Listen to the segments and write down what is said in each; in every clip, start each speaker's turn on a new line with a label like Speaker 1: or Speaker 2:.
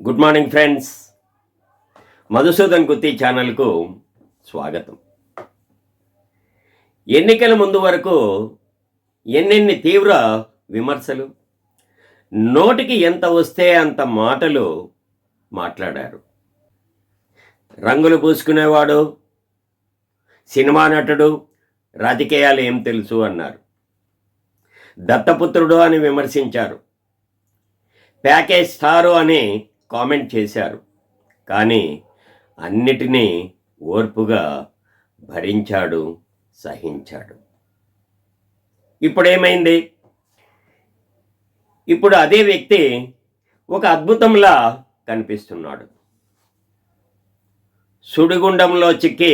Speaker 1: Good morning friends. Madhusudan Gutti ఛానల్కు స్వాగతం. ఎన్నికల ముందు వరకు ఎన్నెన్ని తీవ్ర విమర్శలు, నోటికి ఎంత వస్తే అంత మాటలు మాట్లాడారు. రంగులు పూసుకునేవాడు, సినిమా నటుడు, రాజకీయాలు ఏం తెలుసు అన్నారు. దత్తపుత్రుడు అని విమర్శించారు. ప్యాకేజ్ స్టారు అని కామెంట్ చేశారు. కానీ అన్నిటినీ ఓర్పుగా భరించాడు, సహించాడు. ఇప్పుడేమైంది? ఇప్పుడు అదే వ్యక్తి ఒక అద్భుతంలా కనిపిస్తున్నాడు. సుడిగుండంలో చిక్కి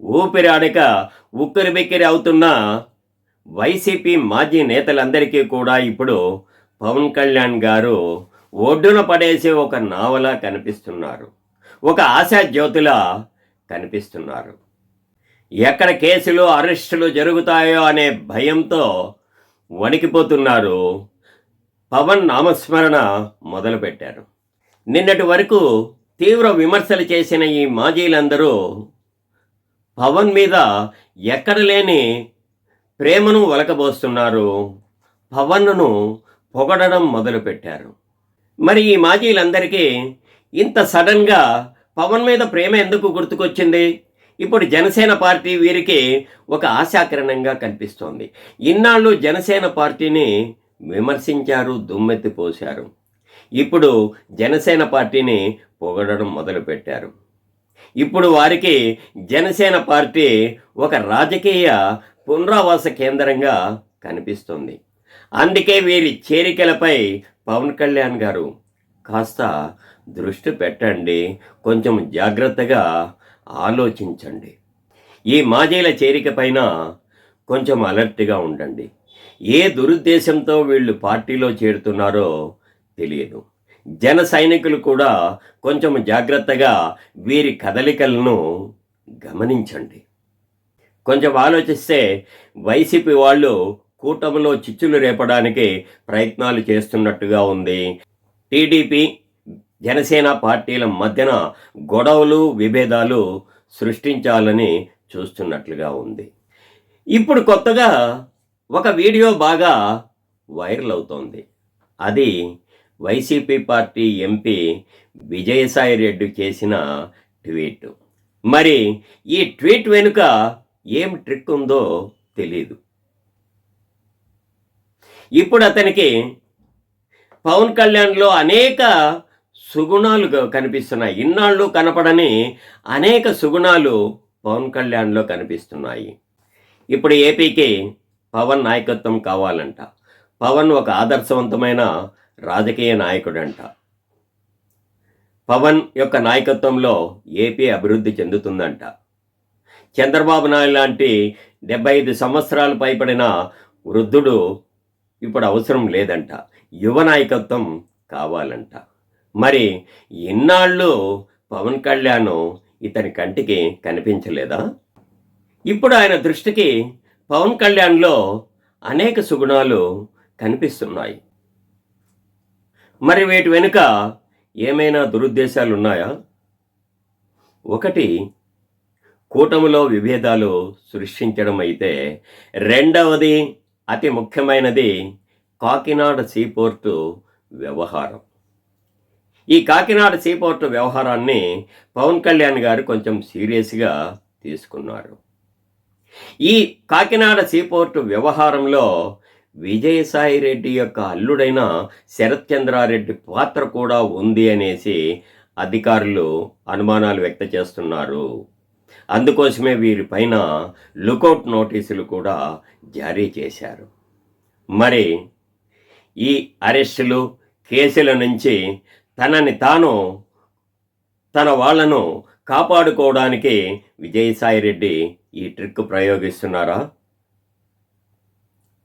Speaker 1: ఊపిరాడక ఉక్కిరిబిక్కిరి అవుతున్న వైసీపీ మాజీ నేతలందరికీ కూడా ఇప్పుడు పవన్ కళ్యాణ్ గారు ఒడ్డున పడేసే ఒక నావలా కనిపిస్తున్నారు. ఒక ఆశా జ్యోతిలా కనిపిస్తున్నారు. ఎక్కడ కేసులు, అరెస్టులు జరుగుతాయో అనే భయంతో వణికిపోతున్నారు. పవన్ నామస్మరణ మొదలుపెట్టారు. నిన్నటి వరకు తీవ్ర విమర్శలు చేసిన ఈ మాజీలందరూ పవన్ మీద ఎక్కడ లేని ప్రేమను ఒలకబోస్తున్నారు. పవన్ను పొగడడం మొదలుపెట్టారు. మరి ఈ మాజీలందరికీ ఇంత సడన్గా పవన్ మీద ప్రేమ ఎందుకు గుర్తుకొచ్చింది? ఇప్పుడు జనసేన పార్టీ వీరికి ఒక ఆశాకిరణంగా కనిపిస్తోంది. ఇన్నాళ్ళు జనసేన పార్టీని విమర్శించారు, దుమ్మెత్తిపోశారు. ఇప్పుడు జనసేన పార్టీని పొగడడం మొదలుపెట్టారు. ఇప్పుడు వారికి జనసేన పార్టీ ఒక రాజకీయ పునరావాస కేంద్రంగా కనిపిస్తుంది. అందుకే వీరి చేరికలపై పవన్ కళ్యాణ్ గారు కాస్త దృష్టి పెట్టండి, కొంచెం జాగ్రత్తగా ఆలోచించండి. ఈ మాజీల చేరిక పైన కొంచెం అలర్ట్గా ఉండండి. ఏ దురుద్దేశంతో వీళ్ళు పార్టీలో చేరుతున్నారో తెలియదు. జన సైనికులు కూడా కొంచెం జాగ్రత్తగా వీరి కదలికలను గమనించండి. కొంచెం ఆలోచిస్తే వైసీపీ వాళ్ళు కూటమిలో చిచ్చులు రేపడానికి ప్రయత్నాలు చేస్తున్నట్టుగా ఉంది. టీడీపీ, జనసేన పార్టీల మధ్యన గొడవలు, విభేదాలు సృష్టించాలని చూస్తున్నట్లుగా ఉంది. ఇప్పుడు కొత్తగా ఒక వీడియో బాగా వైరల్ అవుతోంది. అది YCP party MP Vijayasai Reddy చేసిన ట్వీట్. మరి ఈ ట్వీట్ వెనుక ఏం ట్రిక్ ఉందో తెలీదు. ఇప్పుడు అతనికి పవన్ కళ్యాణ్లో అనేక సుగుణాలు కనిపిస్తున్నాయి. ఇన్నాళ్ళు కనపడని అనేక సుగుణాలు పవన్ కళ్యాణ్లో కనిపిస్తున్నాయి. ఇప్పుడు ఏపీకి పవన్ నాయకత్వం కావాలంట. పవన్ ఒక ఆదర్శవంతమైన రాజకీయ నాయకుడంట. పవన్ యొక్క నాయకత్వంలో ఏపీ అభివృద్ధి చెందుతుందంట. చంద్రబాబు నాయుడు లాంటి 75 సంవత్సరాలు పైబడిన వృద్ధుడు ఇప్పుడు అవసరం లేదంట. యువ నాయకత్వం కావాలంట. మరి ఇన్నాళ్ళు పవన్ కళ్యాణ్ ఇతని కంటికి కనిపించలేదా? ఇప్పుడు ఆయన దృష్టికి పవన్ కళ్యాణ్లో అనేక సుగుణాలు కనిపిస్తున్నాయి. మరి వీటి వెనుక ఏమైనా దురుద్దేశాలు ఉన్నాయా? ఒకటి, కూటమిలో విభేదాలు సృష్టించడం అయితే, రెండవది అతి ముఖ్యమైనది కాకినాడ సీపోర్టు వ్యవహారం. ఈ కాకినాడ సీపోర్టు వ్యవహారాన్ని పవన్ కళ్యాణ్ గారు కొంచెం సీరియస్గా తీసుకున్నారు. ఈ కాకినాడ సీపోర్టు వ్యవహారంలో విజయసాయి రెడ్డి యొక్క అల్లుడైన శరత్ చంద్రారెడ్డి పాత్ర కూడా ఉంది అనేసి అధికారులు అనుమానాలు వ్యక్తం చేస్తున్నారు. అందుకోసమే వీరిపైన లుకౌట్ నోటీసులు కూడా జారీ చేశారు. మరి ఈ అరెస్టులు, కేసుల నుంచి తనని తాను, తన వాళ్లను కాపాడుకోవడానికి విజయసాయి రెడ్డి ఈ ట్రిక్ ప్రయోగిస్తున్నారా?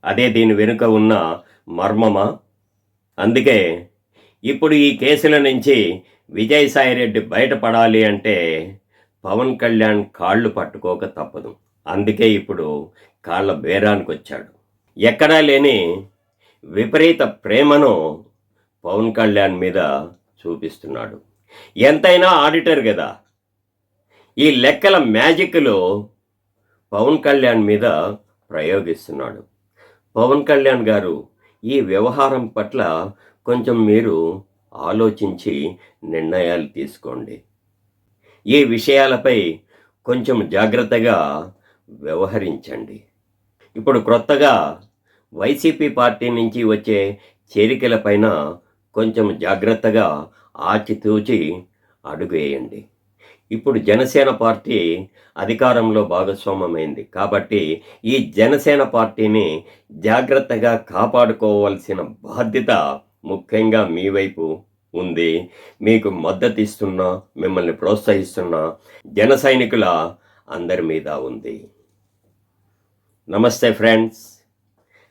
Speaker 1: అదే దీని వెనుక ఉన్న మర్మమా? అందుకే ఇప్పుడు ఈ కేసుల నుంచి విజయసాయి రెడ్డి బయటపడాలి అంటే పవన్ కళ్యాణ్ కాళ్ళు పట్టుకోక తప్పదు. అందుకే ఇప్పుడు కాళ్ళ బేరానికి వచ్చాడు. ఎక్కడా లేని విపరీత ప్రేమను పవన్ కళ్యాణ్ మీద చూపిస్తున్నాడు. ఎంతైనా ఆడిటర్ కదా. ఈ లెక్కల మ్యాజిక్‌లో పవన్ కళ్యాణ్ మీద ప్రయోగిస్తున్నాడు. పవన్ కళ్యాణ్ గారు, ఈ వ్యవహారం పట్ల కొంచెం మీరు ఆలోచించి నిర్ణయాలు తీసుకోండి. ఈ విషయాలపై కొంచెం జాగ్రత్తగా వ్యవహరించండి. ఇప్పుడు క్రొత్తగా వైసీపీ పార్టీ నుంచి వచ్చే చేరికలపైన కొంచెం జాగ్రత్తగా ఆచితూచి అడుగేయండి. ఇప్పుడు జనసేన పార్టీ అధికారంలో భాగస్వామ్యమైంది కాబట్టి ఈ జనసేన పార్టీని జాగ్రత్తగా కాపాడుకోవాల్సిన బాధ్యత ముఖ్యంగా మీ వైపు ఉంది. మీకు మద్దతిస్తున్న, మిమ్మల్ని ప్రోత్సహిస్తున్న జన సైనికుల అందరి మీద ఉంది. నమస్తే ఫ్రెండ్స్.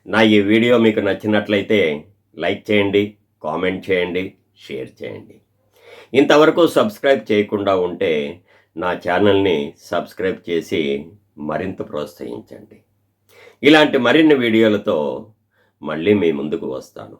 Speaker 1: నా ఈ వీడియో మీకు నచ్చినట్లయితే లైక్ చేయండి, కామెంట్ చేయండి, షేర్ చేయండి. ఇంతవరకు సబ్స్క్రైబ్ చేయకుండా ఉంటే నా ఛానల్ని సబ్స్క్రైబ్ చేసి మరింత ప్రోత్సహించండి. ఇలాంటి మరిన్ని వీడియోలతో మళ్ళీ మీ ముందుకు వస్తాను.